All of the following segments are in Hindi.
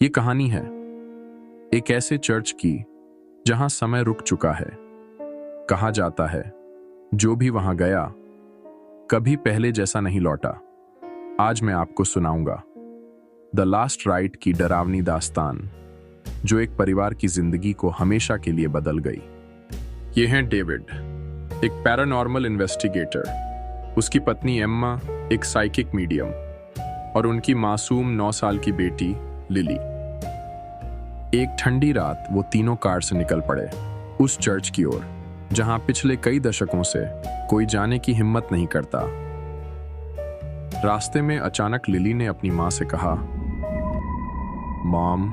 ये कहानी है एक ऐसे चर्च की जहां समय रुक चुका है। कहा जाता है जो भी वहां गया कभी पहले जैसा नहीं लौटा। आज मैं आपको सुनाऊंगा द लास्ट राइट की डरावनी दास्तान, जो एक परिवार की जिंदगी को हमेशा के लिए बदल गई। ये हैं डेविड, एक पैरानॉर्मल इन्वेस्टिगेटर, उसकी पत्नी एम्मा एक साइकिक मीडियम और उनकी मासूम 9 साल की बेटी लिली। एक ठंडी रात वो तीनों कार से निकल पड़े उस चर्च की ओर जहां पिछले कई दशकों से कोई जाने की हिम्मत नहीं करता। रास्ते में अचानक लिली ने अपनी मां से कहा, मॉम,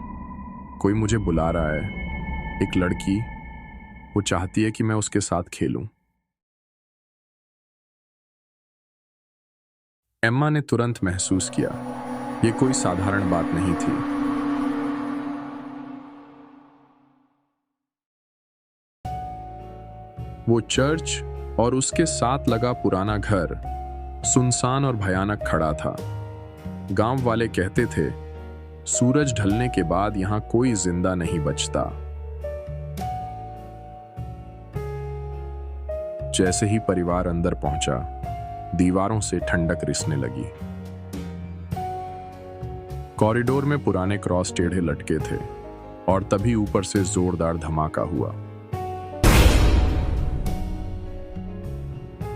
कोई मुझे बुला रहा है। एक लड़की, वो चाहती है कि मैं उसके साथ खेलूं। एम्मा ने तुरंत महसूस किया ये कोई साधारण बात नहीं थी। वो चर्च और उसके साथ लगा पुराना घर सुनसान और भयानक खड़ा था। गांव वाले कहते थे सूरज ढलने के बाद यहां कोई जिंदा नहीं बचता। जैसे ही परिवार अंदर पहुंचा, दीवारों से ठंडक रिसने लगी। कॉरिडोर में पुराने क्रॉस टेढ़े लटके थे और तभी ऊपर से जोरदार धमाका हुआ।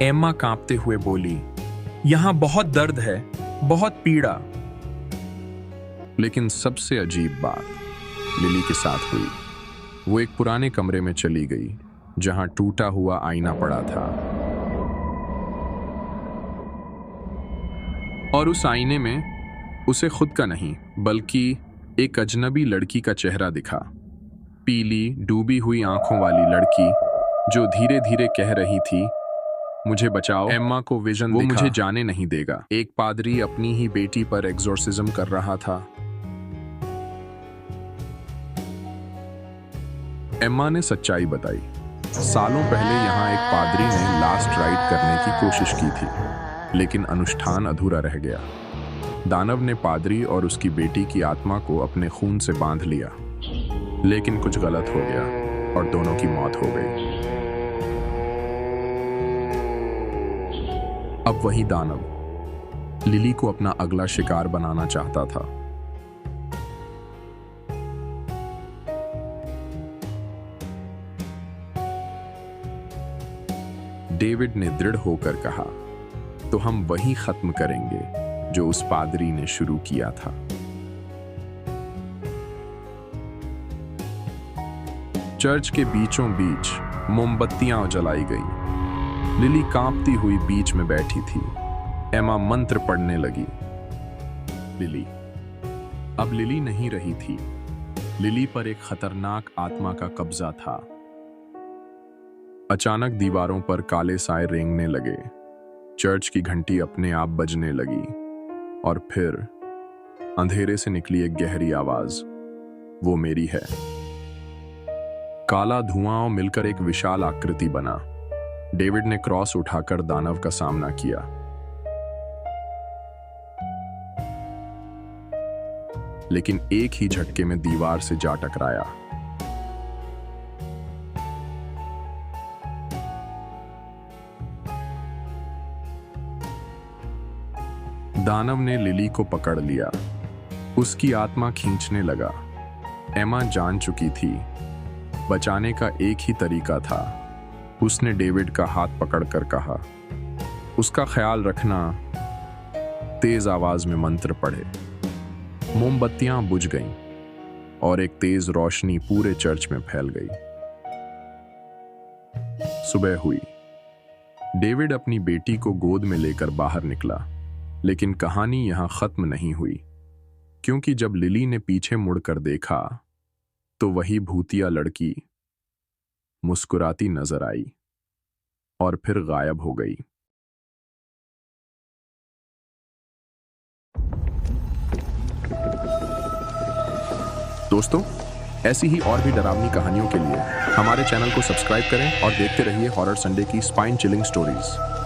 एम्मा कांपते हुए बोली, यहां बहुत दर्द है, बहुत पीड़ा। लेकिन सबसे अजीब बात लिली के साथ हुई। वो एक पुराने कमरे में चली गई जहां टूटा हुआ आईना पड़ा था और उस आईने में उसे खुद का नहीं बल्कि एक अजनबी लड़की का चेहरा दिखा। पीली डूबी हुई आंखों वाली लड़की जो धीरे धीरे कह रही थी, मुझे बचाओ। एम्मा को विजन दिखा, वो मुझे जाने नहीं देगा। एक पादरी अपनी ही बेटी पर एग्जोर्सिज्म कर रहा था। एम्मा ने सच्चाई बताई। सालों पहले यहां एक पादरी ने लास्ट राइट करने की कोशिश की थी, लेकिन अनुष्ठान अधूरा रह गया। दानव ने पादरी और उसकी बेटी की आत्मा को अपने खून से बांध लिया, लेकिन कुछ गलत हो गया और दोनों की मौत हो गई। अब वही दानव लिली को अपना अगला शिकार बनाना चाहता था। डेविड ने दृढ़ होकर कहा, तो हम वही खत्म करेंगे जो उस पादरी ने शुरू किया था। चर्च के बीचों बीच मोमबत्तियां जलाई गई। लिली कांपती हुई बीच में बैठी थी। एम्मा मंत्र पढ़ने लगी। अब लिली नहीं रही थी। लिली पर एक खतरनाक आत्मा का कब्जा था। अचानक दीवारों पर काले साए रेंगने लगे। चर्च की घंटी अपने आप बजने लगी और फिर अंधेरे से निकली एक गहरी आवाज, वो मेरी है। काला धुआं मिलकर एक विशाल आकृति बना। डेविड ने क्रॉस उठाकर दानव का सामना किया। लेकिन एक ही झटके में दीवार से जा टकराया। दानव ने लिली को पकड़ लिया। उसकी आत्मा खींचने लगा। एम्मा जान चुकी थी बचाने का एक ही तरीका था। उसने डेविड का हाथ पकड़कर कहा, उसका ख्याल रखना। तेज आवाज में मंत्र पढ़े। मोमबत्तियां बुझ गईं और एक तेज रोशनी पूरे चर्च में फैल गई। सुबह हुई। डेविड अपनी बेटी को गोद में लेकर बाहर निकला, लेकिन कहानी यहां खत्म नहीं हुई, क्योंकि जब लिली ने पीछे मुड़कर देखा तो वही भूतिया लड़की मुस्कुराती नजर आई और फिर गायब हो गई। दोस्तों, ऐसी ही और भी डरावनी कहानियों के लिए हमारे चैनल को सब्सक्राइब करें और देखते रहिए हॉरर संडे की स्पाइन चिलिंग स्टोरीज।